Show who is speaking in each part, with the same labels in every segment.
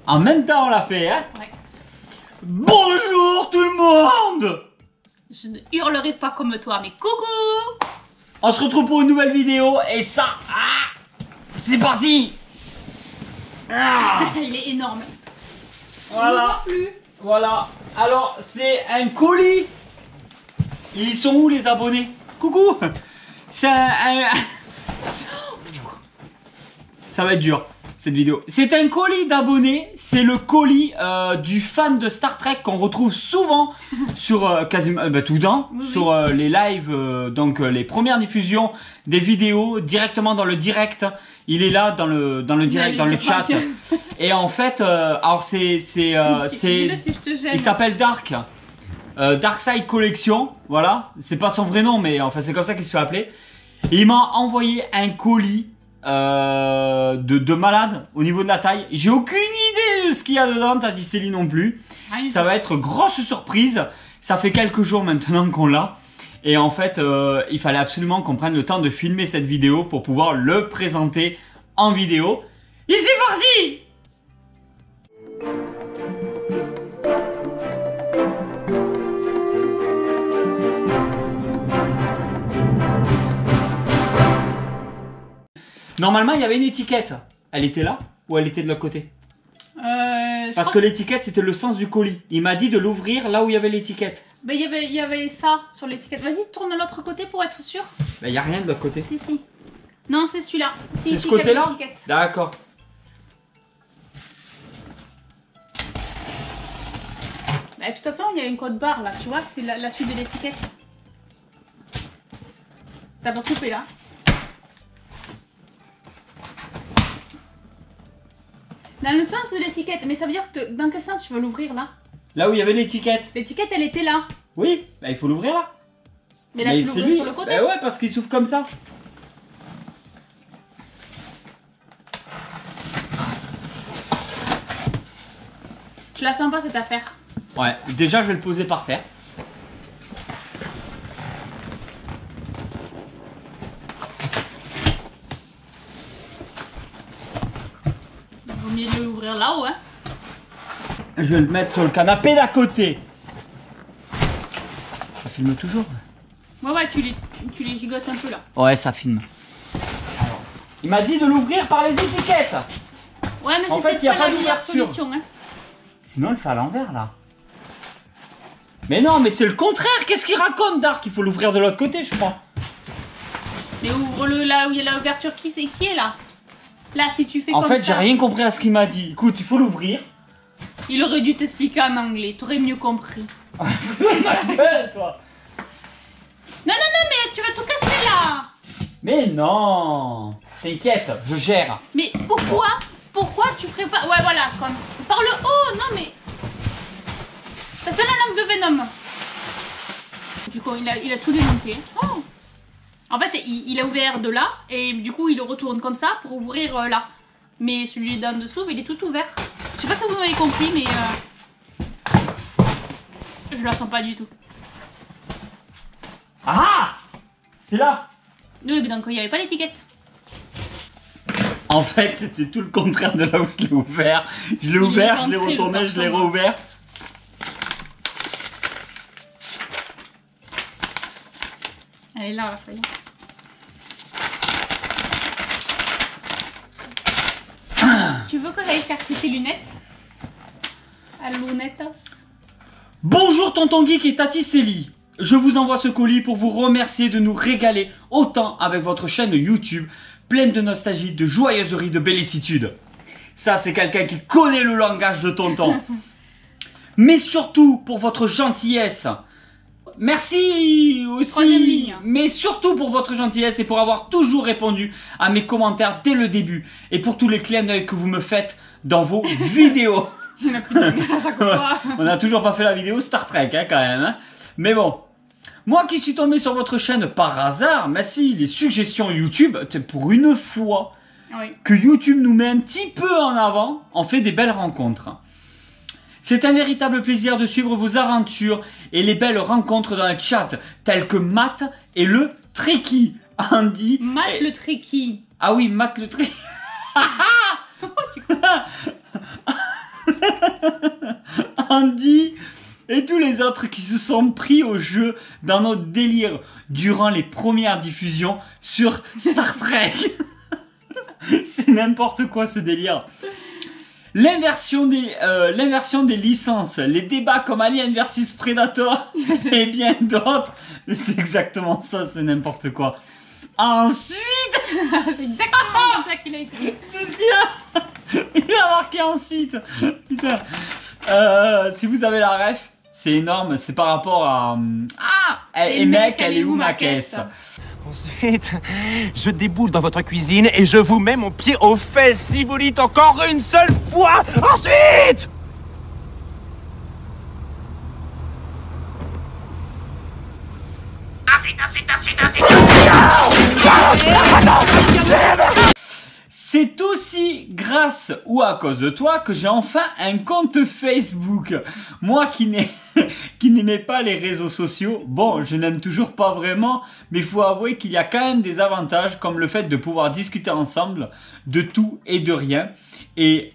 Speaker 1: En même temps, on l'a fait, hein?
Speaker 2: Ouais.
Speaker 1: Bonjour tout le monde!
Speaker 2: Je ne hurlerai pas comme toi, mais coucou!
Speaker 1: On se retrouve pour une nouvelle vidéo et ça, c'est parti!
Speaker 2: Il est énorme.
Speaker 1: Voilà.
Speaker 2: On ne voit plus.
Speaker 1: Voilà. Alors, c'est un colis. Ils sont où les abonnés? Coucou! C'est Ça va être dur cette vidéo. C'est un colis d'abonnés. C'est le colis du fan de Star Trek qu'on retrouve souvent sur quasiment tout le temps,
Speaker 2: oui.
Speaker 1: sur les lives, donc les premières diffusions des vidéos directement dans le direct. Il est là dans le direct, dans le chat. Et en fait, alors il s'appelle Dark. Dark Side Collection, voilà. C'est pas son vrai nom, mais enfin c'est comme ça qu'il se fait appeler. Et il m'a envoyé un colis de malade au niveau de la taille. J'ai aucune idée de ce qu'il y a dedans, t'as dit Céline non plus. Ça va être grosse surprise. Ça fait quelques jours maintenant qu'on l'a. Et en fait, il fallait absolument qu'on prenne le temps de filmer cette vidéo pour pouvoir le présenter en vidéo. Et c'est parti! Normalement, il y avait une étiquette. Elle était là ou elle était de l'autre côté? Parce que l'étiquette, c'était le sens du colis. Il m'a dit de l'ouvrir là où il y avait l'étiquette.
Speaker 2: Ben, il y avait ça sur l'étiquette. Vas-y, tourne de l'autre côté pour être sûr.
Speaker 1: Ben, il n'y a rien de l'autre côté.
Speaker 2: Si, si. Non, c'est celui-là.
Speaker 1: C'est ce côté-là? D'accord.
Speaker 2: Ben, de toute façon, il y a une code barre là, tu vois, c'est la suite de l'étiquette. T'as pas coupé là? Dans le sens de l'étiquette, mais ça veut dire que dans quel sens tu veux l'ouvrir là?
Speaker 1: Là où il y avait l'étiquette.
Speaker 2: L'étiquette elle était là.
Speaker 1: Oui, ben, il faut l'ouvrir là.
Speaker 2: Mais là tu l'ouvres sur le côté.
Speaker 1: Ben ouais, parce qu'il s'ouvre comme ça.
Speaker 2: Je la sens pas cette affaire.
Speaker 1: Ouais, déjà je vais le poser par terre.
Speaker 2: Il vaut mieux de l'ouvrir là-haut, hein.
Speaker 1: Je vais le mettre sur le canapé d'à côté. Ça filme toujours?
Speaker 2: Ouais, tu les gigotes un peu là.
Speaker 1: Ouais, ça filme. Alors, il m'a dit de l'ouvrir par les étiquettes.
Speaker 2: Ouais, mais
Speaker 1: en
Speaker 2: c'est
Speaker 1: fait, il n'y a
Speaker 2: pas
Speaker 1: pas
Speaker 2: la meilleure
Speaker 1: d'ouverture.
Speaker 2: solution, hein.
Speaker 1: Sinon, il fait à l'envers là. Mais non, mais c'est le contraire. Qu'est-ce qu'il raconte, Dark? Il faut l'ouvrir de l'autre côté, je crois.
Speaker 2: Mais ouvre-le là où il y a l'ouverture qui est là. Là, si tu fais comme ça.
Speaker 1: En fait, j'ai rien compris à ce qu'il m'a dit. Écoute, il faut l'ouvrir.
Speaker 2: Il aurait dû t'expliquer en anglais, t'aurais mieux compris.
Speaker 1: Ma gueule, toi.
Speaker 2: Non, mais tu vas tout casser là.
Speaker 1: Mais non. T'inquiète, je gère.
Speaker 2: Mais pourquoi tu ferais pas... Ouais, voilà, comme... Par le haut, non mais... Ça sonne la langue de Venom. Du coup, il a tout démonté. Oh. En fait, il a ouvert de là, et du coup, il le retourne comme ça pour ouvrir là. Mais celui d'en dessous, il est tout ouvert. Je sais pas si vous m'avez compris, mais... Je la sens pas du tout.
Speaker 1: Ah! C'est là.
Speaker 2: Oui, mais donc il n'y avait pas l'étiquette.
Speaker 1: En fait, c'était tout le contraire de là où je l'ai ouvert. Je l'ai ouvert, je l'ai retourné, je l'ai rouvert.
Speaker 2: Elle est là, la feuille. Tu veux que j'aille chercher tes lunettes? À lunetas.
Speaker 1: Bonjour Tonton Geek et Tati Célie. Je vous envoie ce colis pour vous remercier de nous régaler autant avec votre chaîne YouTube, pleine de nostalgie, de joyeuserie, de bellicitude. Ça, c'est quelqu'un qui connaît le langage de Tonton. Mais surtout pour votre gentillesse. Merci aussi.
Speaker 2: Troisième ligne.
Speaker 1: Mais surtout pour votre gentillesse et pour avoir toujours répondu à mes commentaires dès le début. Et pour tous les clins d'œil que vous me faites dans vos vidéos.
Speaker 2: Il y en a plus de à chaque fois.
Speaker 1: On n'a toujours pas fait la vidéo Star Trek, hein, quand même. Hein. Mais bon. Moi qui suis tombé sur votre chaîne par hasard, merci, les suggestions YouTube, pour une fois
Speaker 2: Oui.
Speaker 1: que YouTube nous met un petit peu en avant, on fait des belles rencontres. C'est un véritable plaisir de suivre vos aventures et les belles rencontres dans le chat, telles que Matt et le Trekkie. Andy.
Speaker 2: Matt le Trekkie.
Speaker 1: Ah oui, Matt le Trekkie. Andy et tous les autres qui se sont pris au jeu dans notre délire durant les premières diffusions sur Star Trek. C'est n'importe quoi ce délire. L'inversion des licences, les débats comme Alien versus Predator et bien d'autres. C'est exactement ça, c'est n'importe quoi. Ensuite,
Speaker 2: C'est exactement comme ça qu'il a écrit.
Speaker 1: c'est ce qu'il a. Il a marqué ensuite. Putain. Si vous avez la ref, c'est énorme. C'est par rapport à. Ah, et mec, elle est où ma caisse?
Speaker 3: Ensuite, je déboule dans votre cuisine et je vous mets mon pied aux fesses si vous dites encore une seule fois. Ensuite!
Speaker 1: C'est aussi grâce ou à cause de toi que j'ai enfin un compte Facebook. Moi qui n'aimais pas les réseaux sociaux, bon, je n'aime toujours pas vraiment, mais il faut avouer qu'il y a quand même des avantages comme le fait de pouvoir discuter ensemble de tout et de rien. Et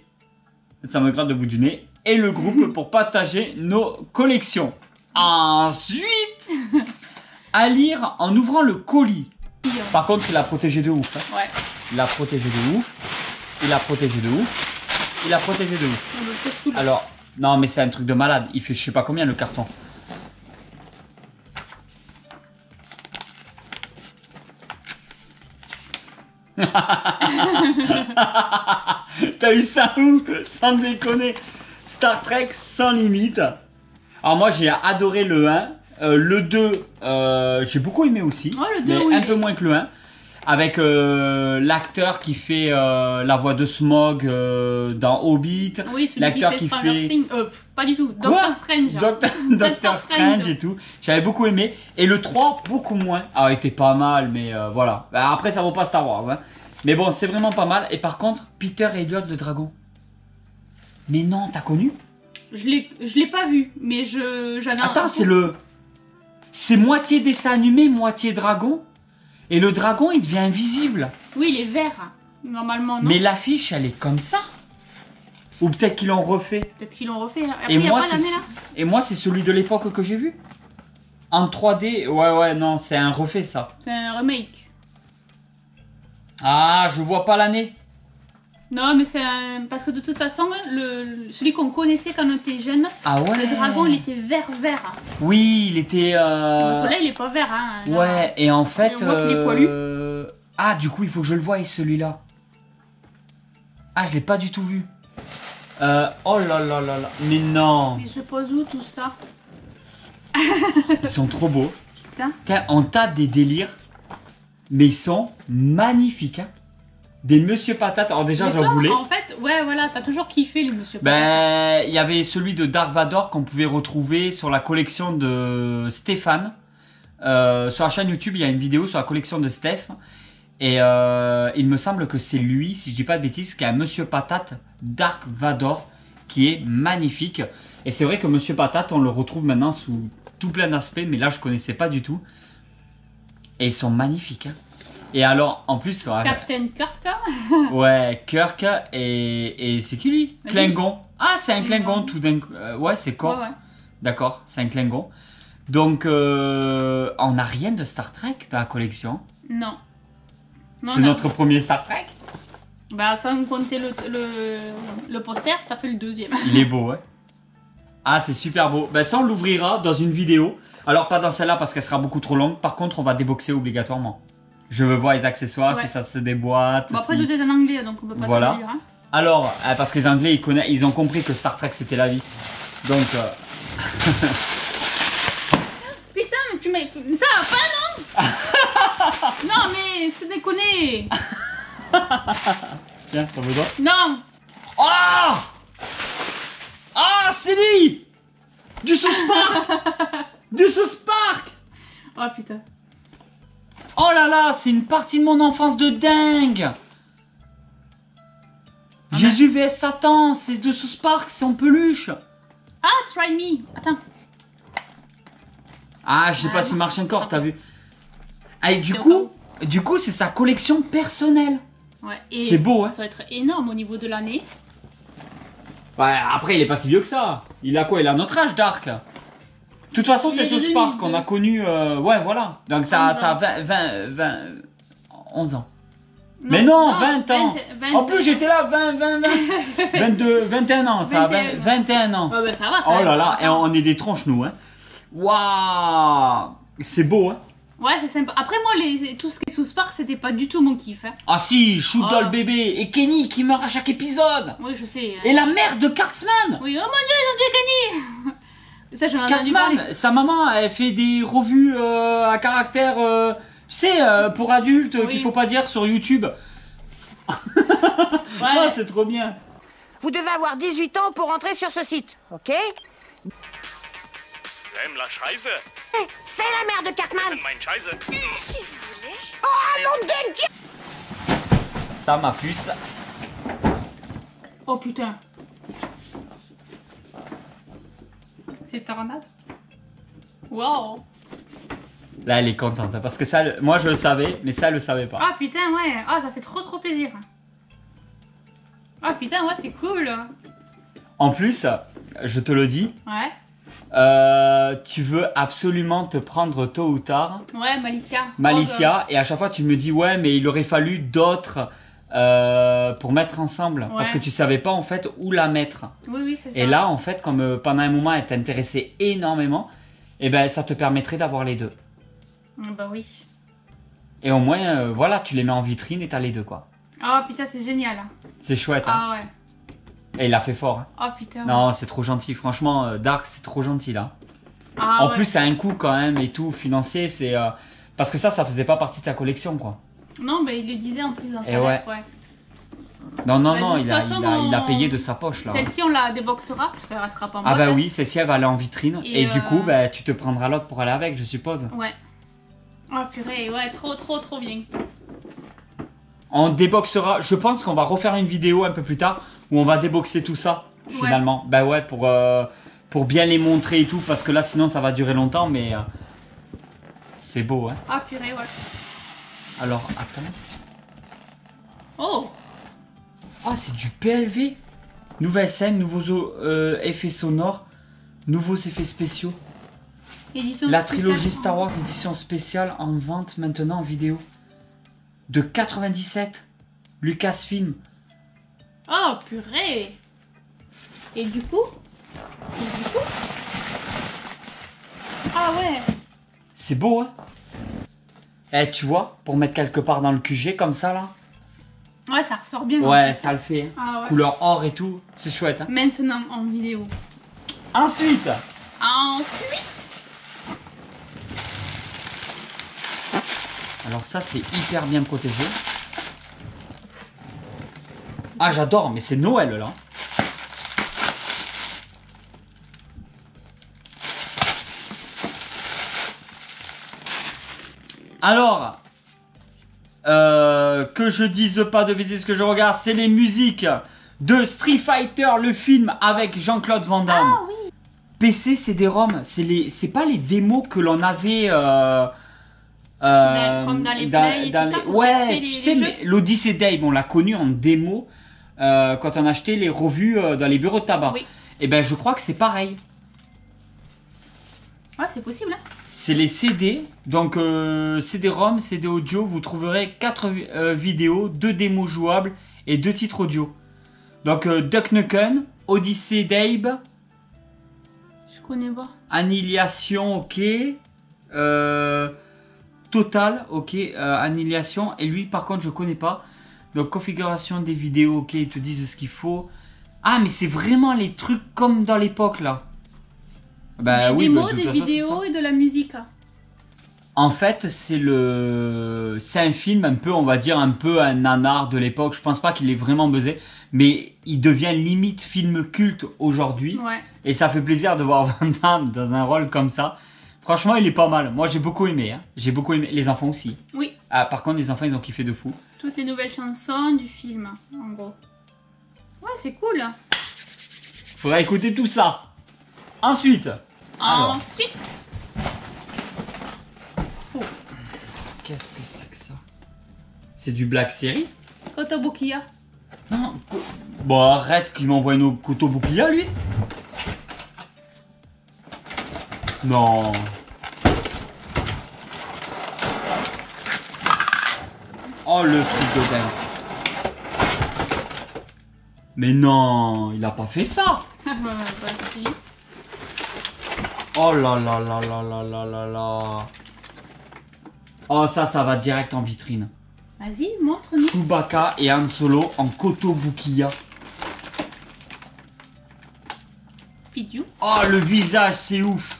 Speaker 1: ça me gratte le bout du nez. Et le groupe pour partager nos collections. Ensuite, à lire en ouvrant le colis. Par contre, il l'a protégé de ouf. Hein.
Speaker 2: Ouais.
Speaker 1: Il l'a protégé de ouf. Il l'a protégé de ouf. Il l'a protégé de ouf. Alors, non, mais c'est un truc de malade. Il fait je sais pas combien le carton. T'as eu ça où? Sans déconner. Star Trek sans limite. Alors moi j'ai adoré le 1. Le 2, j'ai beaucoup aimé aussi.
Speaker 2: Oh, le 2,
Speaker 1: mais
Speaker 2: oui,
Speaker 1: un peu moins que le 1. Avec l'acteur qui fait la voix de Smog dans Hobbit.
Speaker 2: Oui, celui
Speaker 1: l'acteur
Speaker 2: qui fait Stranger Things. Pas du tout.
Speaker 1: Quoi?
Speaker 2: Doctor Strange.
Speaker 1: Doctor Strange et tout. J'avais beaucoup aimé. Et le 3, beaucoup moins. Alors, il était pas mal, mais voilà. Après, ça vaut pas Star Wars. Hein. Mais bon, c'est vraiment pas mal. Et par contre, Peter et Elliot le dragon. Mais non, t'as connu?
Speaker 2: Je l'ai pas vu, mais j'avais un...
Speaker 1: Attends, c'est moitié dessin animé, moitié dragon. Et le dragon, il devient invisible.
Speaker 2: Oui, il est vert. Normalement, non.
Speaker 1: Mais l'affiche, elle est comme ça. Ou peut-être qu'ils l'ont refait.
Speaker 2: Peut-être qu'ils l'ont refait. Après,
Speaker 1: Et
Speaker 2: il y a
Speaker 1: moi,
Speaker 2: pas l'année là.
Speaker 1: Et moi, c'est celui de l'époque que j'ai vu. En 3D, ouais, non, c'est un refait ça.
Speaker 2: C'est un remake.
Speaker 1: Ah, je vois pas l'année.
Speaker 2: Non, mais c'est un... Parce que de toute façon, celui qu'on connaissait quand on était jeune,
Speaker 1: Ah ouais.
Speaker 2: le dragon, il était vert.
Speaker 1: Oui, il était...
Speaker 2: Parce que là, il est pas vert, hein. Là,
Speaker 1: Ouais, et en fait...
Speaker 2: on voit qu'il est poilu.
Speaker 1: Ah, du coup, il faut que je le voie, celui-là. Ah, je l'ai pas du tout vu. Oh là là là là. Mais non.
Speaker 2: Mais je pose où tout ça?
Speaker 1: Ils sont trop beaux.
Speaker 2: Putain.
Speaker 1: Putain, on tape des délires. Mais ils sont magnifiques, hein. Des Monsieur Patate. Alors déjà,
Speaker 2: Mais
Speaker 1: j'en
Speaker 2: toi,
Speaker 1: voulais.
Speaker 2: En fait, ouais, voilà, t'as toujours kiffé les Monsieur Patate.
Speaker 1: Ben, il y avait celui de Dark Vador qu'on pouvait retrouver sur la collection de Stéphane. Sur la chaîne YouTube, il y a une vidéo sur la collection de Steph. Et il me semble que c'est lui, si je dis pas de bêtises, qui a un Monsieur Patate Dark Vador qui est magnifique. Et c'est vrai que Monsieur Patate, on le retrouve maintenant sous tout plein d'aspects, mais là, je connaissais pas du tout. Et ils sont magnifiques, hein. Et alors, en plus...
Speaker 2: Captain Kirk.
Speaker 1: Ouais, Kirk et c'est qui lui?
Speaker 2: Vas-y.
Speaker 1: Klingon. Ah, c'est un Klingon tout d'un coup. Ouais, c'est Kor.
Speaker 2: Ouais.
Speaker 1: D'accord, c'est un Klingon. Donc, on n'a rien de Star Trek dans la collection.
Speaker 2: Non.
Speaker 1: C'est notre premier Star Trek.
Speaker 2: Bah, sans compter le poster, ça fait le deuxième.
Speaker 1: Il est beau, ouais. Ah, c'est super beau. Ben, ça, on l'ouvrira dans une vidéo. Alors, pas dans celle-là parce qu'elle sera beaucoup trop longue. Par contre, on va déboxer obligatoirement. Je veux voir les accessoires,
Speaker 2: Ouais.
Speaker 1: si ça se déboîte.
Speaker 2: Bon, après,
Speaker 1: si...
Speaker 2: tout est en anglais, donc on peut pas
Speaker 1: Voilà.
Speaker 2: tout lire. Hein.
Speaker 1: Alors, parce que les Anglais, ils ont compris que Star Trek, c'était la vie. Donc...
Speaker 2: Putain, mais tu mets... Ça va pas, non? Non, mais c'est déconné.
Speaker 1: Tiens, t'en veux d'autres?
Speaker 2: Non.
Speaker 1: Oh! Ah, c'est lui! Du South Park! Du South Park!
Speaker 2: Oh, putain.
Speaker 1: Oh là là, c'est une partie de mon enfance de dingue!
Speaker 2: Ah,
Speaker 1: Jésus vs Satan, c'est de South Park, c'est en peluche!
Speaker 2: Ah, try me. Attends.
Speaker 1: Ah, je sais pas
Speaker 2: Ah,
Speaker 1: si
Speaker 2: non.
Speaker 1: marche encore, t'as vu? Ah, et du
Speaker 2: C'est
Speaker 1: coup, c'est sa collection personnelle.
Speaker 2: Ouais. Et
Speaker 1: C'est beau, hein?
Speaker 2: ça va être énorme au niveau de l'année.
Speaker 1: Ouais, après, il est pas si vieux que ça. Il a quoi? Il a notre âge, Dark. De toute façon,
Speaker 2: Il
Speaker 1: c'est
Speaker 2: est de
Speaker 1: ce Spark
Speaker 2: 2002.
Speaker 1: qu'on a connu. Ouais, voilà. Donc ça
Speaker 2: 11
Speaker 1: a
Speaker 2: ans.
Speaker 1: 11 ans. Mais non, 20 ans.
Speaker 2: 20
Speaker 1: En plus, j'étais là, 20, 22, 21 ans. Ça a 21 ans.
Speaker 2: Ouais, bah ça va. quand
Speaker 1: Oh
Speaker 2: même.
Speaker 1: là là, et on est des tronches, nous. Hein. Waouh. C'est beau, hein.
Speaker 2: Ouais, c'est sympa. Après, moi, tout ce qui est sous Spark, c'était pas du tout mon kiff. Hein.
Speaker 1: Ah si, Shoot
Speaker 2: Oh.
Speaker 1: Doll bébé et Kenny qui meurt à chaque épisode.
Speaker 2: Oui, je sais.
Speaker 1: Et la mère de Cartman.
Speaker 2: Oui, oh mon dieu, ils ont tué Kenny. Ça, j'en ai entendu parler.
Speaker 1: Cartman, sa maman, elle fait des revues à caractère, tu sais, pour adultes,
Speaker 2: Oui.
Speaker 1: qu'il faut pas dire sur YouTube.
Speaker 2: Ouais.
Speaker 1: Ah, c'est trop bien.
Speaker 4: Vous devez avoir 18 ans pour entrer sur ce site, ok?
Speaker 5: J'aime la Scheiße.
Speaker 4: C'est la mère de Cartman!
Speaker 5: C'est mein Scheiße.
Speaker 4: Si vous voulez. Oh, nom de Dieu!
Speaker 1: Ça, ma puce.
Speaker 2: Oh putain. C'est tornade. Wow.
Speaker 1: Là, elle est contente, hein, parce que ça, moi, je le savais, mais ça, elle le savait pas.
Speaker 2: Ah putain, ouais. Ah, ça fait trop plaisir. Ah putain, ouais, c'est cool.
Speaker 1: En plus, je te le dis,
Speaker 2: Ouais.
Speaker 1: tu veux absolument te prendre tôt ou tard
Speaker 2: Ouais, Malicia.
Speaker 1: Malicia, et à chaque fois tu me dis ouais, mais il aurait fallu d'autres pour mettre ensemble, parce
Speaker 2: Ouais.
Speaker 1: que tu savais pas en fait où la mettre.
Speaker 2: Oui, c'est ça.
Speaker 1: Et là, en fait, comme pendant un moment elle t'intéressait énormément, et ben ça te permettrait d'avoir les deux.
Speaker 2: Bah oui.
Speaker 1: Et au moins, voilà, tu les mets en vitrine et t'as les deux quoi.
Speaker 2: Oh putain, c'est génial.
Speaker 1: C'est chouette. Hein.
Speaker 2: Ah ouais.
Speaker 1: Et il a fait fort. Hein.
Speaker 2: Oh putain.
Speaker 1: Non, c'est trop gentil. Franchement, Dark, c'est trop gentil là.
Speaker 2: Ah,
Speaker 1: En
Speaker 2: ouais.
Speaker 1: plus, c'est un coût quand même et tout financier. C'est parce que ça faisait pas partie de ta collection quoi.
Speaker 2: Non, bah il le disait en plus dans sa
Speaker 1: Et ouais.
Speaker 2: lettre, ouais.
Speaker 1: Non, non,
Speaker 2: Bah,
Speaker 1: non,
Speaker 2: de toute
Speaker 1: il a,
Speaker 2: façon,
Speaker 1: il a
Speaker 2: mon-
Speaker 1: payé de sa poche là.
Speaker 2: Celle-ci, on la déboxera parce qu'elle restera pas en
Speaker 1: Ah
Speaker 2: boîte.
Speaker 1: bah
Speaker 2: hein.
Speaker 1: oui, celle-ci elle va aller en vitrine et,
Speaker 2: Et,
Speaker 1: du coup bah, tu te prendras l'autre pour aller avec, je suppose.
Speaker 2: Ouais. Oh purée, ouais, trop bien.
Speaker 1: On déboxera, je pense qu'on va refaire une vidéo un peu plus tard où on va déboxer tout ça finalement. Bah ouais, pour bien les montrer et tout parce que là sinon ça va durer longtemps mais c'est beau hein.
Speaker 2: Ah purée, ouais.
Speaker 1: Alors attends.
Speaker 2: Oh.
Speaker 1: Ah c'est du PLV. Nouvelle scène, nouveaux effets sonores, nouveaux effets spéciaux.
Speaker 2: Édition
Speaker 1: La
Speaker 2: spéciale.
Speaker 1: trilogie Star Wars édition spéciale en vente maintenant en vidéo. De 97. Lucasfilm.
Speaker 2: Oh purée. Et du coup Ah ouais.
Speaker 1: C'est beau hein. Eh tu vois, pour mettre quelque part dans le QG comme ça là.
Speaker 2: Ouais, ça ressort bien.
Speaker 1: Ouais,
Speaker 2: en fait.
Speaker 1: ça le fait. Hein.
Speaker 2: Ah ouais.
Speaker 1: Couleur or et tout. C'est chouette hein.
Speaker 2: Maintenant en vidéo.
Speaker 1: Ensuite.
Speaker 2: Ensuite.
Speaker 1: Alors ça c'est hyper bien protégé. Ah j'adore, mais c'est Noël là. Alors, que je dise pas de bêtises que je regarde, c'est les musiques de Street Fighter, le film avec Jean-Claude Van Damme.
Speaker 2: Ah oui.
Speaker 1: PC, c'est des ROM, c'est pas les démos que l'on avait.
Speaker 2: Comme dans les Play et tout ça, pour
Speaker 1: ouais,
Speaker 2: tester
Speaker 1: tu
Speaker 2: les
Speaker 1: sais,
Speaker 2: jeux.
Speaker 1: mais l'Odyssey Dave, on l'a connu en démo quand on achetait les revues dans les bureaux de tabac.
Speaker 2: Oui.
Speaker 1: Et ben, je crois que c'est pareil.
Speaker 2: Ouais, c'est possible. Hein.
Speaker 1: C'est les CD, donc CD-ROM, CD audio, vous trouverez 4 vidéos, 2 démos jouables et 2 titres audio. Donc Duck Nukem, Odyssey Dave,
Speaker 2: Je connais pas.
Speaker 1: Annihilation, ok. Total, ok. Annihilation, et lui par contre je connais pas. Donc configuration des vidéos, ok, ils te disent ce qu'il faut. Ah mais c'est vraiment les trucs comme dans l'époque là. Bah
Speaker 2: des
Speaker 1: oui,
Speaker 2: démos,
Speaker 1: bah, de toute
Speaker 2: des
Speaker 1: façon, c'est
Speaker 2: vidéos
Speaker 1: ça.
Speaker 2: et de la musique.
Speaker 1: En fait, c'est un film un peu, on va dire, un peu un nanar de l'époque. Je pense pas qu'il ait vraiment buzzé, mais il devient limite film culte aujourd'hui.
Speaker 2: Ouais.
Speaker 1: Et ça fait plaisir de voir Van Damme dans un rôle comme ça. Franchement, il est pas mal. Moi, j'ai beaucoup aimé. Hein. J'ai beaucoup aimé. Les enfants aussi.
Speaker 2: Oui.
Speaker 1: Ah, par contre, les enfants, ils ont kiffé de fou.
Speaker 2: Toutes les nouvelles chansons du film, en gros. Ouais, c'est cool.
Speaker 1: Faudra écouter tout ça. Ensuite. Alors.
Speaker 2: Ensuite. Oh.
Speaker 1: Qu'est-ce que c'est que ça? C'est du Black Series?
Speaker 2: Kotobukiya.
Speaker 1: Non, Bon, arrête qu'il m'envoie une Kotobukiya, lui. Non. Oh, le truc de dingue. Mais non, il a pas fait ça.
Speaker 2: Bah si.
Speaker 1: Oh là là là là là là là là. Oh, ça va direct en vitrine.
Speaker 2: Vas-y, montre-nous.
Speaker 1: Chewbacca et Han Solo en Kotobukiya.
Speaker 2: Pidiou.
Speaker 1: Oh, le visage, c'est ouf.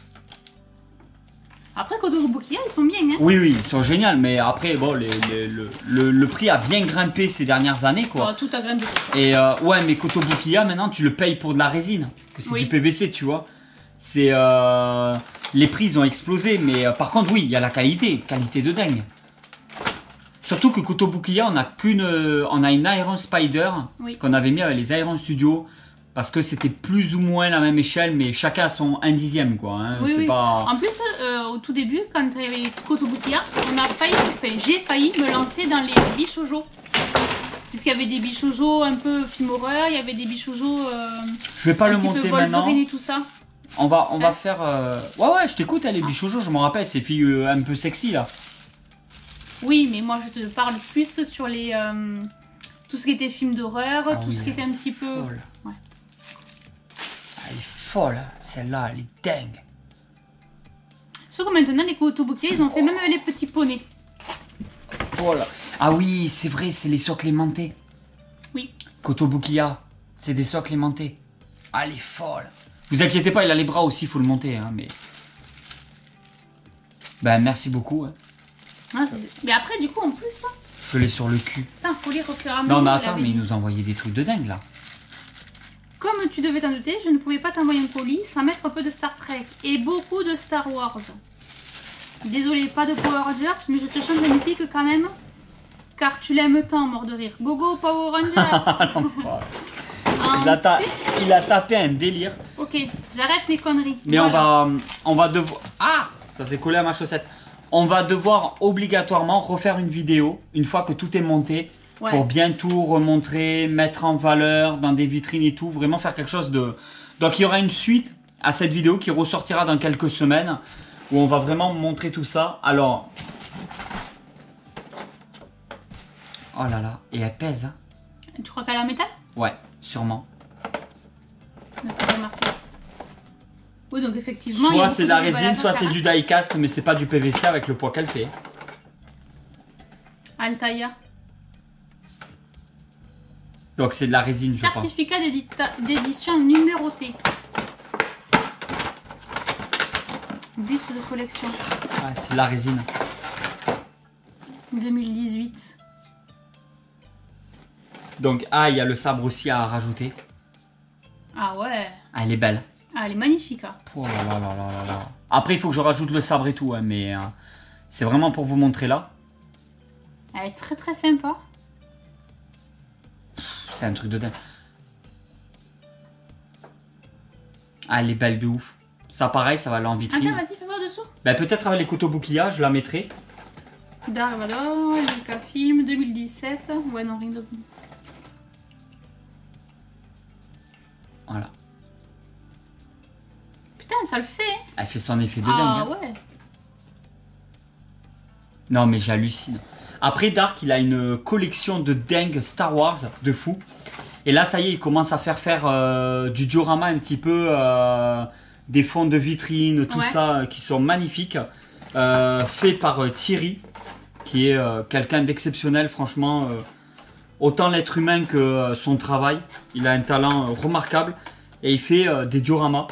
Speaker 2: Après, Kotobukiya, ils sont bien, hein.
Speaker 1: Oui, ils sont géniaux, mais après, bon, le prix a bien grimpé ces dernières années, quoi.
Speaker 2: Oh, tout a grimpé.
Speaker 1: Et ouais, mais Kotobukiya, maintenant, tu le payes pour de la résine, que c'est du PVC, tu vois. C'est les prix, ils ont explosé, mais par contre, oui, il y a la qualité de dingue. Surtout que Kotobukiya, on a une Iron Spider qu'on avait mis avec les Iron Studios. Parce que c'était plus ou moins la même échelle, mais chacun a son 1/10, quoi. Hein.
Speaker 2: Oui.
Speaker 1: Pas...
Speaker 2: En plus, au tout début, quand il y avait Kotobukiya, j'ai failli me lancer dans les Bishoujo. Puisqu'il y avait des Bishoujo un peu film horreur, il y avait des Bishoujo
Speaker 1: je vais pas le monter maintenant.
Speaker 2: Et tout ça.
Speaker 1: On va faire... Ouais, je t'écoute, les Bishoujo, je m'en rappelle, ces filles un peu sexy, là.
Speaker 2: Oui, mais moi, je te parle plus sur les... tout ce qui était film d'horreur, tout ce qui était un petit peu... Ouais.
Speaker 1: Elle est folle, celle-là, elle est dingue.
Speaker 2: Sauf que maintenant, les Kotobukiya, ils ont fait même avec les petits poneys.
Speaker 1: Voilà. Ah oui, c'est vrai, c'est les socles aimantés.
Speaker 2: Oui.
Speaker 1: Kotobukiya, c'est des socles aimantés. Ah, elle est folle. Vous inquiétez pas, il a les bras aussi, il faut le monter, hein, mais... Ben, merci beaucoup. Hein.
Speaker 2: Ah, mais après, du coup, en plus...
Speaker 1: Je l'ai sur le cul.
Speaker 2: Putain, faut lire au fur et à mesure.
Speaker 1: Non, mais attends, mais il nous a envoyé des trucs de dingue, là.
Speaker 2: Comme tu devais t'en douter, je ne pouvais pas t'envoyer un colis sans mettre un peu de Star Trek et beaucoup de Star Wars. Désolé, pas de Power Rangers, mais je te chante la musique quand même, car tu l'aimes tant, mort de rire. Go go Power Rangers.
Speaker 1: Il a tapé un délire.
Speaker 2: Ok, j'arrête mes conneries.
Speaker 1: Mais voilà. on va devoir... Ah, ça s'est collé à ma chaussette. On va devoir obligatoirement refaire une vidéo une fois que tout est monté. Ouais. Pour bien tout remontrer, mettre en valeur dans des vitrines et tout, vraiment faire quelque chose de... Donc il y aura une suite à cette vidéo qui ressortira dans quelques semaines, où on va vraiment montrer tout ça. Alors... Oh là là, et elle pèse, hein.
Speaker 2: Tu crois qu'elle a un métal?
Speaker 1: Ouais, sûrement.
Speaker 2: Oui, donc effectivement...
Speaker 1: Soit c'est de la résine, soit c'est du die-cast, mais c'est pas du PVC avec le poids qu'elle fait.
Speaker 2: Altaïa.
Speaker 1: Donc c'est de la résine, je pense.
Speaker 2: Certificat d'édition numéroté. Bus de collection.
Speaker 1: Ouais, c'est de la résine.
Speaker 2: 2018.
Speaker 1: Donc, il y a le sabre aussi à rajouter.
Speaker 2: Ah ouais.
Speaker 1: Ah, elle est belle.
Speaker 2: Ah, elle est magnifique. Hein.
Speaker 1: Oh là là là là là. Après, il faut que je rajoute le sabre et tout, hein, mais c'est vraiment pour vous montrer là.
Speaker 2: Elle est très très sympa.
Speaker 1: C'est un truc de dingue. Ah, elle est belle de ouf. Ça, pareil, ça va aller en vitrine.
Speaker 2: Attends, vas-y, fais voir dessous.
Speaker 1: Ben, peut-être avec les Kotobukiya, je la mettrai.
Speaker 2: Dark Vador, Lucasfilm, 2017. Ouais, non, rien de...
Speaker 1: Voilà.
Speaker 2: Putain, ça le fait.
Speaker 1: Elle fait son effet de dingue.
Speaker 2: Ah
Speaker 1: hein.
Speaker 2: ouais.
Speaker 1: Non, mais j'hallucine. Après, Dark, il a une collection de dingue Star Wars, de fou. Et là, ça y est, il commence à faire du diorama un petit peu, des fonds de vitrine, tout ça, qui sont magnifiques. Fait par Thierry, qui est quelqu'un d'exceptionnel, franchement. Autant l'être humain que son travail. Il a un talent remarquable. Et il fait des dioramas.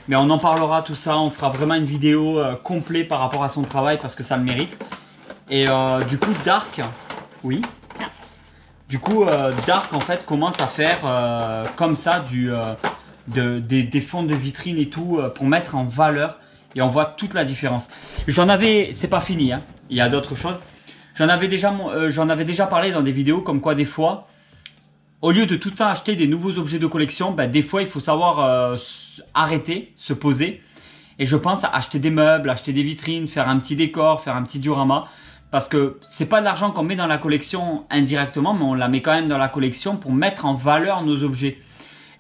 Speaker 1: Mais on en parlera, tout ça. On fera vraiment une vidéo complète par rapport à son travail, parce que ça le mérite. Et du coup, Dark, oui.
Speaker 2: Tiens.
Speaker 1: Du coup, Dark en fait commence à faire comme ça des fonds de vitrine et tout pour mettre en valeur. Et on voit toute la différence. J'en avais, c'est pas fini, hein. Il y a d'autres choses. J'en avais déjà parlé dans des vidéos comme quoi des fois, au lieu de tout le temps acheter des nouveaux objets de collection, ben, des fois il faut savoir arrêter, se poser. Et je pense à acheter des meubles, acheter des vitrines, faire un petit décor, faire un petit diorama. Parce que c'est pas de l'argent qu'on met dans la collection indirectement, mais on la met quand même dans la collection pour mettre en valeur nos objets.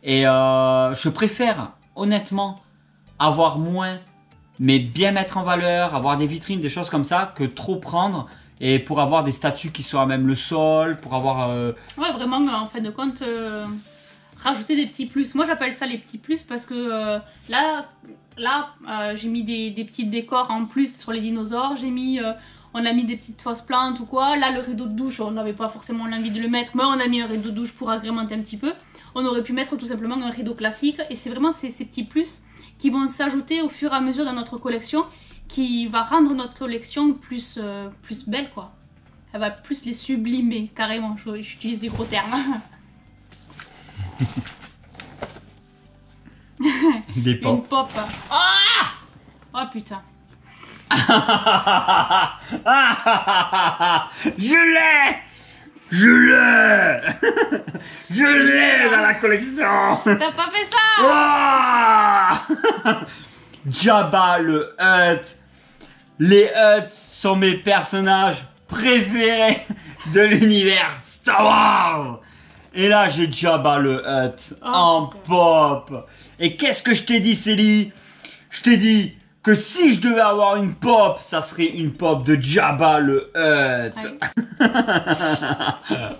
Speaker 1: Et je préfère honnêtement avoir moins, mais bien mettre en valeur, avoir des vitrines, des choses comme ça, que trop prendre et pour avoir des statues qui soient à même le sol, pour avoir...
Speaker 2: Ouais, vraiment, en fin de compte, rajouter des petits plus. Moi, j'appelle ça les petits plus parce que là, j'ai mis des petits décors en plus sur les dinosaures. J'ai mis... on a mis des petites fausses plantes ou quoi. Là, le rideau de douche, on n'avait pas forcément l'envie de le mettre, mais on a mis un rideau de douche pour agrémenter un petit peu. On aurait pu mettre tout simplement un rideau classique. Et c'est vraiment ces petits plus qui vont s'ajouter au fur et à mesure dans notre collection, qui va rendre notre collection plus belle, quoi. Elle va plus les sublimer, carrément. J'utilise des gros termes.
Speaker 1: Des pop.
Speaker 2: Une pop. Ah, oh putain.
Speaker 1: Je l'ai. Je l'ai. Je l'ai dans la collection.
Speaker 2: T'as pas fait ça.
Speaker 1: Jabba le Hutt. Les Hutt sont mes personnages préférés de l'univers Star Wars. Et là, j'ai Jabba le Hutt en pop. Et qu'est-ce que je t'ai dit, Célie? Je t'ai dit que si je devais avoir une pop, ça serait une pop de Jabba le Hutt.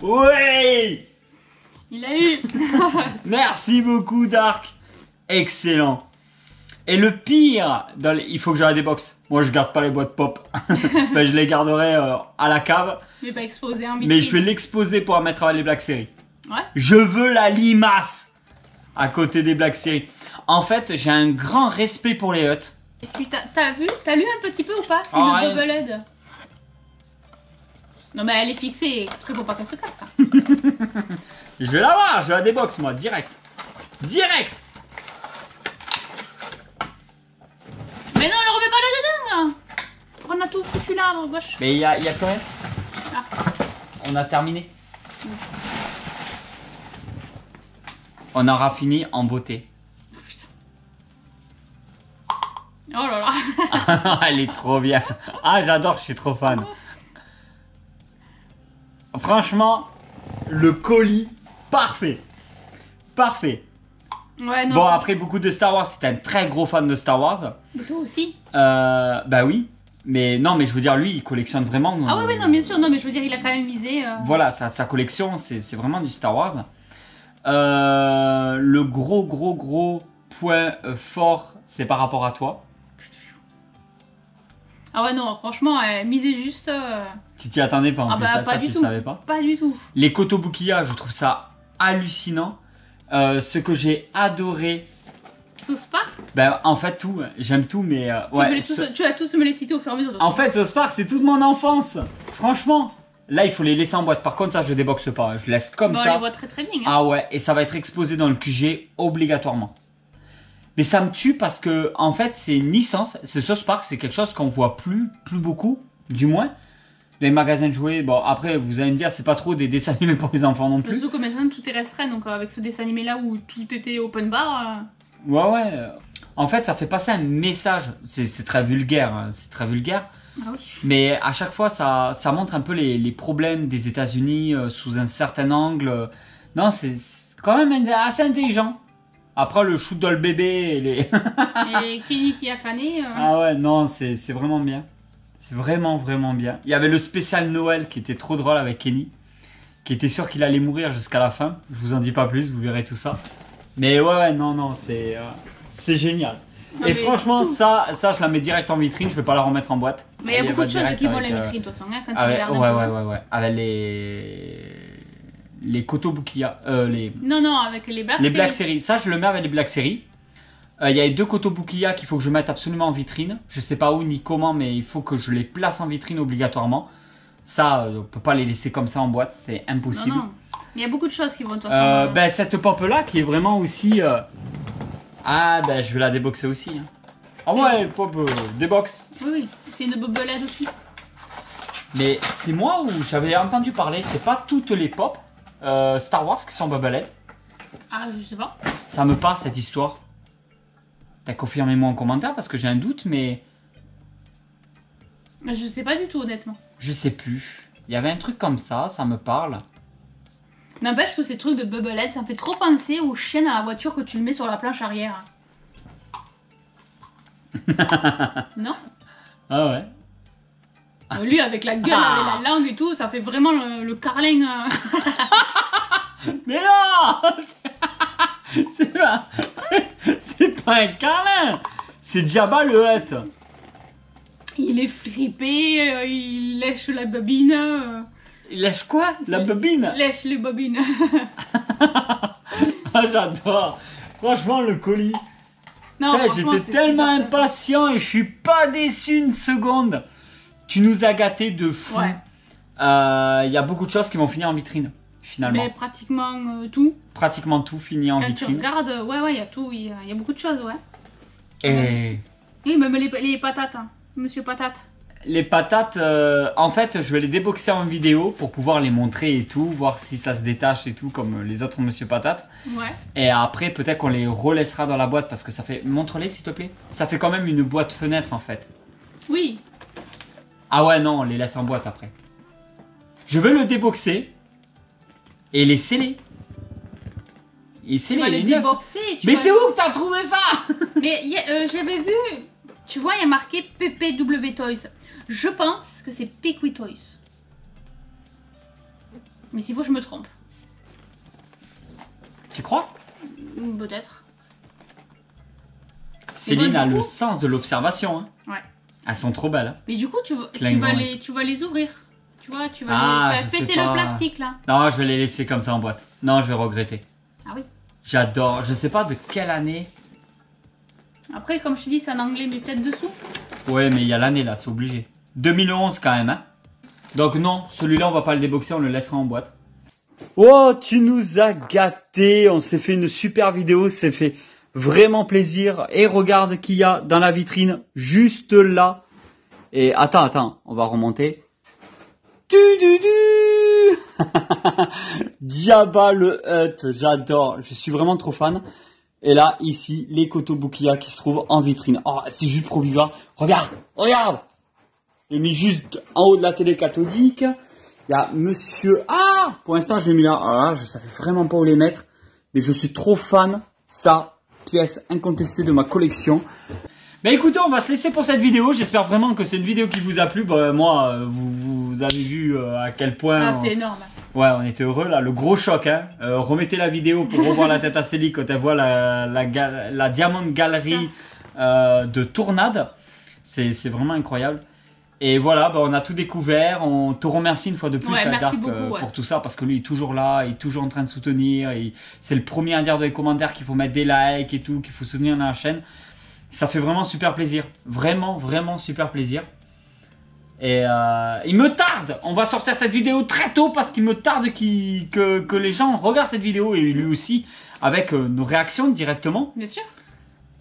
Speaker 1: Oui.
Speaker 2: Il a eu.
Speaker 1: Merci beaucoup, Dark. Excellent. Et le pire, il faut que j'aille des box. Moi, je garde pas les boîtes pop. Enfin, je les garderai à la cave.
Speaker 2: Mais pas exposé en vitrine.
Speaker 1: Mais je vais l'exposer pour la mettre à les Black Series.
Speaker 2: Ouais.
Speaker 1: Je veux la limace à côté des Black Series. En fait, j'ai un grand respect pour les Hutt.
Speaker 2: Et puis t'as lu un petit peu ou pas? C'est
Speaker 1: Oh,
Speaker 2: une
Speaker 1: rien.
Speaker 2: Bubblehead. Non mais elle est fixée exprès pour pas qu'elle se casse, ça.
Speaker 1: Je vais la voir, je vais la débox moi, direct. Direct.
Speaker 2: Mais non, le remets pas là-dedans. On a tout foutu là, à gauche.
Speaker 1: Mais il y a quand même.
Speaker 2: Ah.
Speaker 1: On a terminé. On aura fini en beauté.
Speaker 2: Oh là là.
Speaker 1: Elle est trop bien. Ah, j'adore, je suis trop fan. Franchement, le colis, parfait. Parfait.
Speaker 2: Ouais, non.
Speaker 1: Bon, après, beaucoup de Star Wars, c'est un très gros fan de Star Wars.
Speaker 2: Mais toi aussi.
Speaker 1: Bah oui. Mais non, mais je veux dire, lui, il collectionne vraiment.
Speaker 2: Ah oui, non, bien sûr. Non, mais je veux dire, il a quand même misé.
Speaker 1: Voilà, sa collection, c'est vraiment du Star Wars. Le gros point fort, c'est par rapport à toi.
Speaker 2: Ah ouais, non, franchement, miser juste.
Speaker 1: Tu t'y attendais pas en
Speaker 2: Ah
Speaker 1: plus,
Speaker 2: bah,
Speaker 1: ça
Speaker 2: pas du
Speaker 1: tu
Speaker 2: tout.
Speaker 1: savais pas.
Speaker 2: Pas du tout.
Speaker 1: Les Kotobukiya, je trouve ça hallucinant. Ce que j'ai adoré,
Speaker 2: Sauce Park,
Speaker 1: ben en fait tout, j'aime tout, mais ouais.
Speaker 2: tu vas tous me les citer au fur et à mesure.
Speaker 1: En fait, Sauce Park, c'est toute mon enfance. Franchement, là, il faut les laisser en boîte. Par contre, ça, je le déboxe pas. hein. Je laisse comme
Speaker 2: Bon, on
Speaker 1: ça.
Speaker 2: les voit très très bien. Hein.
Speaker 1: Ah ouais, et ça va être exposé dans le QG obligatoirement. Mais ça me tue parce que, en fait, c'est une licence. Ce Sauce Park, c'est quelque chose qu'on voit plus beaucoup, du moins. Les magasins de jouets, bon, après, vous allez me dire, c'est pas trop des dessins animés pour les enfants non plus.
Speaker 2: Surtout que maintenant tout est restreint, donc avec ce dessin animé là où tout était open bar.
Speaker 1: Ouais. En fait, ça fait passer un message. C'est très vulgaire, hein, c'est très vulgaire.
Speaker 2: Ah oui.
Speaker 1: Mais à chaque fois, ça montre un peu les problèmes des États-Unis sous un certain angle. Non, c'est quand même assez intelligent. Après, le shoot doll bébé et les...
Speaker 2: Et Kenny qui a fané.
Speaker 1: Ah ouais, non, c'est vraiment bien. C'est vraiment bien. Il y avait le spécial Noël qui était trop drôle avec Kenny. Qui était sûr qu'il allait mourir jusqu'à la fin. Je vous en dis pas plus, vous verrez tout ça. Mais ouais, non, c'est génial.
Speaker 2: Non,
Speaker 1: Et
Speaker 2: mais
Speaker 1: franchement,
Speaker 2: tout.
Speaker 1: ça, je la mets direct en vitrine. Je vais pas la remettre en boîte.
Speaker 2: Mais il y a
Speaker 1: Elle
Speaker 2: beaucoup
Speaker 1: va
Speaker 2: de choses
Speaker 1: direct
Speaker 2: qui vont
Speaker 1: avec,
Speaker 2: les vitrines de toute façon, hein, quand tu
Speaker 1: avec,
Speaker 2: regardes un peu.
Speaker 1: ouais. Avec les Kotobukiya, les
Speaker 2: Non, avec les Black Series.
Speaker 1: Black Series. Ça, je le mets avec les Black Series. Il y a les deux Kotobukiya qu'il faut que je mette absolument en vitrine. Je sais pas où ni comment, mais il faut que je les place en vitrine obligatoirement. Ça, on peut pas les laisser comme ça en boîte, c'est impossible.
Speaker 2: Non. Il y a beaucoup de choses qui vont de toute façon.
Speaker 1: Ben, cette pop là qui est vraiment aussi. Ah, ben je vais la déboxer aussi. Hein. Ah ouais, pop débox.
Speaker 2: Oui, c'est une Bubblehead aussi.
Speaker 1: Mais c'est moi où j'avais entendu parler, c'est pas toutes les pop Star Wars qui sont Bubblehead.
Speaker 2: Ah, je sais pas.
Speaker 1: Ça me parle cette histoire. T'as confirmé moi en commentaire parce que j'ai un doute, mais
Speaker 2: Je sais pas du tout, honnêtement.
Speaker 1: Je sais plus. Il y avait un truc comme ça me parle.
Speaker 2: N'empêche, tous ces trucs de Bubblehead, ça me fait trop penser aux chaînes à la voiture que tu le mets sur la planche arrière. Non?
Speaker 1: Ah ouais.
Speaker 2: Lui, avec la gueule, avec la langue et tout, ça fait vraiment le carlin.
Speaker 1: Mais non. C'est pas un câlin. C'est Jabba le Hutt.
Speaker 2: Il est flippé, il lèche la bobine.
Speaker 1: Il lèche quoi? La bobine?
Speaker 2: Il lèche les bobines.
Speaker 1: Ah, j'adore. Franchement, le colis.
Speaker 2: Non,
Speaker 1: J'étais tellement impatient et je suis pas déçu une seconde. Tu nous as gâtés de fou.
Speaker 2: Ouais.
Speaker 1: Il y a beaucoup de choses qui vont finir en vitrine, finalement.
Speaker 2: Mais pratiquement tout.
Speaker 1: Pratiquement tout finit en
Speaker 2: Quand
Speaker 1: vitrine.
Speaker 2: tu regardes, ouais, il y a tout, il y a beaucoup de choses, ouais.
Speaker 1: Et
Speaker 2: Oui, même les patates, hein. Monsieur Patate.
Speaker 1: les patates, en fait, je vais les déboxer en vidéo pour pouvoir les montrer et tout, voir si ça se détache et tout, comme les autres Monsieur Patate.
Speaker 2: Ouais.
Speaker 1: Et après, peut-être qu'on les relaissera dans la boîte parce que ça fait... Montre-les, s'il te plaît. Ça fait quand même une boîte fenêtre, en fait.
Speaker 2: Oui.
Speaker 1: Ah ouais, non, on les laisse en boîte après. Je vais le déboxer et les sceller. Et
Speaker 2: Tu
Speaker 1: sceller,
Speaker 2: vas
Speaker 1: il
Speaker 2: le
Speaker 1: est neuf.
Speaker 2: déboxer.
Speaker 1: Mais c'est où que t'as trouvé ça?
Speaker 2: Mais j'avais vu, tu vois, il y a marqué PPW Toys. Je pense que c'est Pickwi Toys. Mais s'il faut, je me trompe.
Speaker 1: Tu crois?
Speaker 2: Peut-être.
Speaker 1: Céline
Speaker 2: du
Speaker 1: a
Speaker 2: coup-
Speaker 1: le sens de l'observation. Hein.
Speaker 2: Ouais.
Speaker 1: Elles sont trop belles. Hein.
Speaker 2: Mais du coup, tu vas
Speaker 1: Klingons.
Speaker 2: les ouvrir. Tu vois, tu vas,
Speaker 1: Ah,
Speaker 2: tu
Speaker 1: je
Speaker 2: vas
Speaker 1: sais
Speaker 2: péter
Speaker 1: pas.
Speaker 2: le plastique là.
Speaker 1: Non, je vais les laisser comme ça en boîte. Non, je vais regretter.
Speaker 2: Ah oui.
Speaker 1: J'adore. Je sais pas de quelle année.
Speaker 2: Après, comme je te dis, c'est en anglais, mais peut-être dessous.
Speaker 1: Ouais, mais il y a l'année là, c'est obligé. 2011 quand même. Hein. Donc non, celui-là, on va pas le déboxer, on le laissera en boîte. Oh, tu nous as gâtés. On s'est fait une super vidéo, c'est fait vraiment plaisir. Et regarde qu'il y a dans la vitrine, juste là. Et attends, on va remonter. Jabba le Hutt, j'adore, je suis vraiment trop fan. Et là, ici, les Kotobukiya qui se trouvent en vitrine. Oh, c'est juste provisoire. Regarde. J'ai mis juste en haut de la télé cathodique. Il y a monsieur... Ah, pour l'instant, je l'ai mis là. Ah, je savais vraiment pas où les mettre. Mais je suis trop fan. Ça, pièce incontestée de ma collection. Mais écoutez, on va se laisser pour cette vidéo. J'espère vraiment que c'est une vidéo qui vous a plu. Bah, moi, vous avez vu à quel point...
Speaker 2: Ah, c'est énorme.
Speaker 1: Ouais, on était heureux là. Le gros choc, hein. Remettez la vidéo pour revoir la tête à Céline quand elle voit la Diamond Gallery de Tournade. C'est vraiment incroyable. Et voilà, bah, on a tout découvert. On te remercie une fois de plus,
Speaker 2: Ouais, merci
Speaker 1: Dark,
Speaker 2: beaucoup, ouais.
Speaker 1: pour tout ça. Parce que lui, il est toujours là, il est toujours en train de soutenir. C'est le premier à dire dans les commentaires qu'il faut mettre des likes et tout, qu'il faut soutenir la chaîne. Ça fait vraiment super plaisir. Vraiment, vraiment super plaisir. Et il me tarde. On va sortir cette vidéo très tôt parce qu'il me tarde que les gens regardent cette vidéo et lui aussi avec nos réactions directement.
Speaker 2: Bien sûr.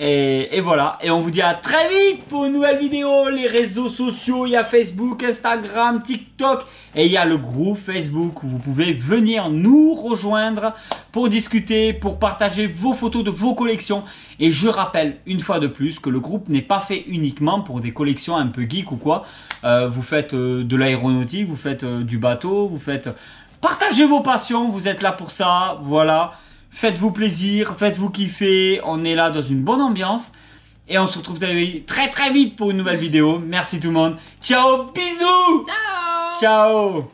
Speaker 1: Et voilà. Et on vous dit à très vite pour une nouvelle vidéo. Les réseaux sociaux, il y a Facebook, Instagram, TikTok. Et il y a le groupe Facebook où vous pouvez venir nous rejoindre pour discuter, pour partager vos photos de vos collections. Et je rappelle une fois de plus que le groupe n'est pas fait uniquement pour des collections un peu geek ou quoi. Vous faites de l'aéronautique, vous faites du bateau, vous faites... Partagez vos passions, vous êtes là pour ça, voilà. Faites-vous plaisir, faites-vous kiffer, on est là dans une bonne ambiance. Et on se retrouve très très vite pour une nouvelle vidéo. Merci tout le monde. Ciao, bisous.
Speaker 2: Ciao.
Speaker 1: Ciao.